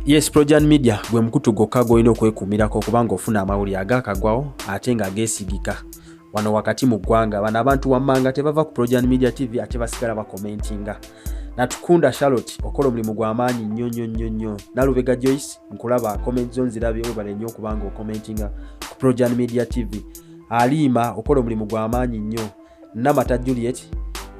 Yes, Projan Media gwe mukutu gokka gw'olina okwekuumirako kubanga ofuna amawulire agakagwawo ate nga geesigika wano wakati mu ggwanga. Bano abantu wammanga tebava ku Projan Media TV ate basigala bakomentinga. Natukunda Charlotte okola omulimu gw'amaanyi nnyo. Nalubega Joyce nkulaba comment zo nzirabye webale nnyo kubanga okomentinga ku Projan Media TV. Alima okola omulimu gw'amaanyi nnyo. Namata Juliet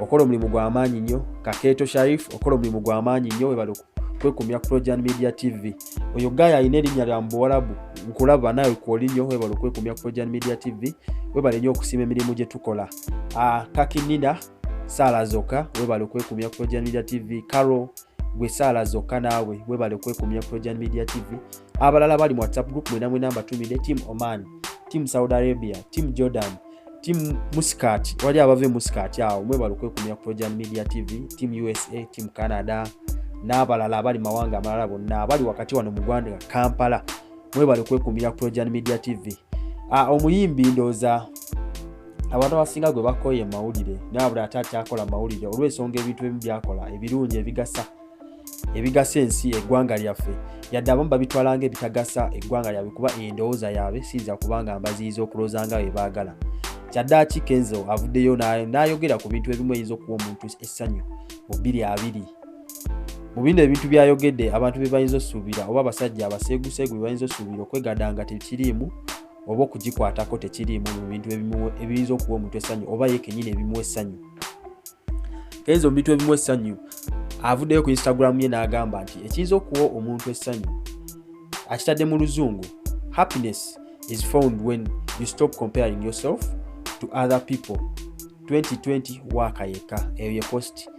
okola omulimu gw'amaanyi nnyo. Kaketo Sharif okola omulimu gw'amaanyi nnyo webale kwekumya ku Projan Media TV. Oyo gaya ayina erinnya lya Mbuwalabu nkulaba nawe kw'olinyo webale kwekumya ku Projan Media TV. Webale nnyo okusiima emirimu gye tukola. Kakinina Sala Zoka webale kwekumya ku Projan Media TV. Karo gwe Sala Zoka nawe webale kwekumya ku Projan Media TV. Abalala bali mu WhatsApp group mwena namba tumide Team Oman, Team Saudi Arabia, Team Jordan, Team Muscat, wali abave Muscat awo mwebale kwekumya ku Projan Media TV, Team USA, Team Canada n'abalala abali mawanga amalala bonna abali wakati wano mu Uganda Kampala mwebale kwekumya ku Projan Media TV. Omuyimbi ndoza abantu abasinga gwe bakoye mawulire n'abula atati akola mawulire olw'ensonga ebintu ebimu byakola ebirungi ebigasa ensi eggwanga lyaffe yadde abamu babitwalanga ebitagasa eggwanga lyabwe kuba endowooza yaabwe siiza kubanga mbaziyiza okulooza nga bwe baagala. Kyaddaaki Kenzo avuddeyo n'ayogera ku bintu ebimu eyinza okuwa omuntu essanyu mu 2020. Mu bino ebintu byayogedde abantu be bayinza osuubira oba abasajja abaseeguseegu be bayinza osuubira okwegadanga tekiriimu oba okugikwatako tekiriimu mu bintu ebiyinza okuwa omuntu essanyu oba ye kennyini ebimuwa essanyu. Kenzo mu bintu ebimuwa essanyu avuddeyo ku Instagram ye n'agamba nti ekiyinza okuwa omuntu essanyu akitadde mu luzungu, happiness is found when you stop comparing yourself to other people. 2020 wakayeka eyo ye post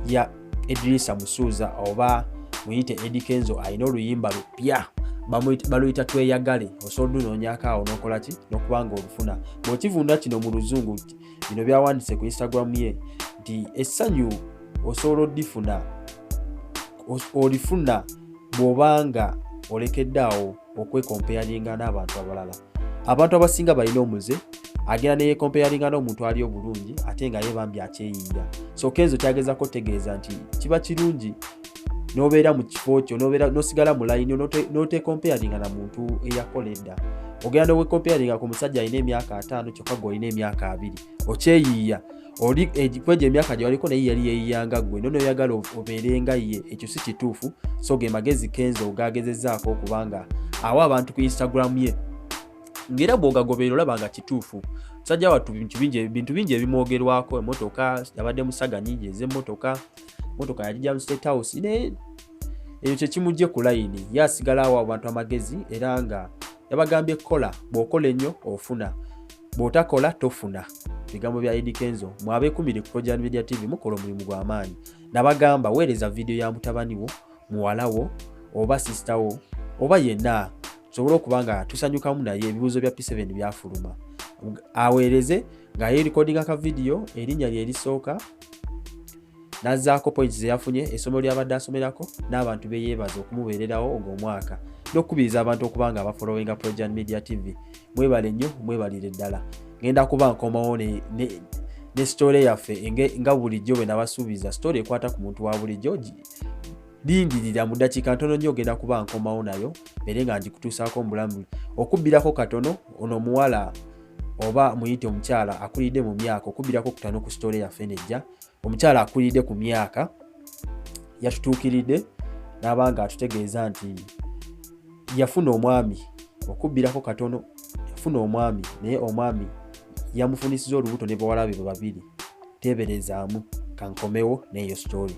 ya Edrisa Musuuza oba muyite Eddie Kenzo ayina oluyimba lupya baluyita tweyagale. Osobola onoonyaako awo n'okola ki n'okubanga olufuna bw'okivunda kino mu luzungu. Bino byawandise ku Instagram ye nti essanyu osobola olifuna bw'obanga olekedde awo okwekompeyalinga n'abantu abalala. Abantu abasinga balina omuze agenda ne yekompeyalinga n'omuntu ali obulungi ate nga ye bambi akyeyiiya. So Kenzo kyagezako tegeeza nti kiba kirungi n'obeera mu kifo kyo n'osigala mu layini n'otekompeyalinga na muntu eyakola edda. Ogenda n'owekompeyalinga ku musajja alina emyaka 5 kyokka gwe olina emyaka 2 okyeyiiya. Oli kweja emyaka gye waliko naye yali yeeyiyanga gwe n'oyagala obeerenga ye, ekyo si kituufu. So ge magezi Kenzo gagezezzaako okubanga awa abantu ku Instagram ye ngera bw'ogagoberera olaba nga kituufu. Musajja wattu bintu bingi ebimwogerwako. Emmotoka yabadde musaganyi ez'emmotoka yagijja mu State House eyo kyekimugye ku layini yasigala awo abantu amagezi era nga yabagambye kola, bw'okola ennyo ofuna, bw'otakola tofuna. Bigambo bya Eddie Kenzo mwabeekumire ku Projan Media TV mukola omulimu gw'amaanyi. Nabagamba weereza video ya mutabani wo, muwala wo oba sister wo oba yenna sobola okubanga tusanyukamu naye ebibuuzo bya P7 byafuluma. Aweereze nga yeerikodinga ka video erinnya lye erisooka n'azzaako points ze yafunye essomero ly'abadde asomerako n'abantu be yeebaza okumubeererawo ogw'omwaka n'okubiriza abantu okubanga abafollowinga Projan Media TV. Mwebale nnyo, mwebalire ddala. Ngenda kuba nkomawo ne story yaffe nga bulijjo bwe nabasuubiza. Story ekwata ku muntu wa bulijjo lindirira mu ddakiika ntono nnyo genda kuba nkomawo nayo ere nga ngikutuusaako mu bulamu. Okubbirako katono ono muwala oba muyite omukyala akulidde mu myaka okubbirako kutano ku story yaffe nejja. Omukyala akulidde ku myaka yatutuukiridde n'abanga atutegeeza nti yafuna omwami. Okubbirako katono yafuna omwami naye omwami yamufunisiza olubuto ne bawala be babiri. Teeberezaamu kankomewo n'eyo story.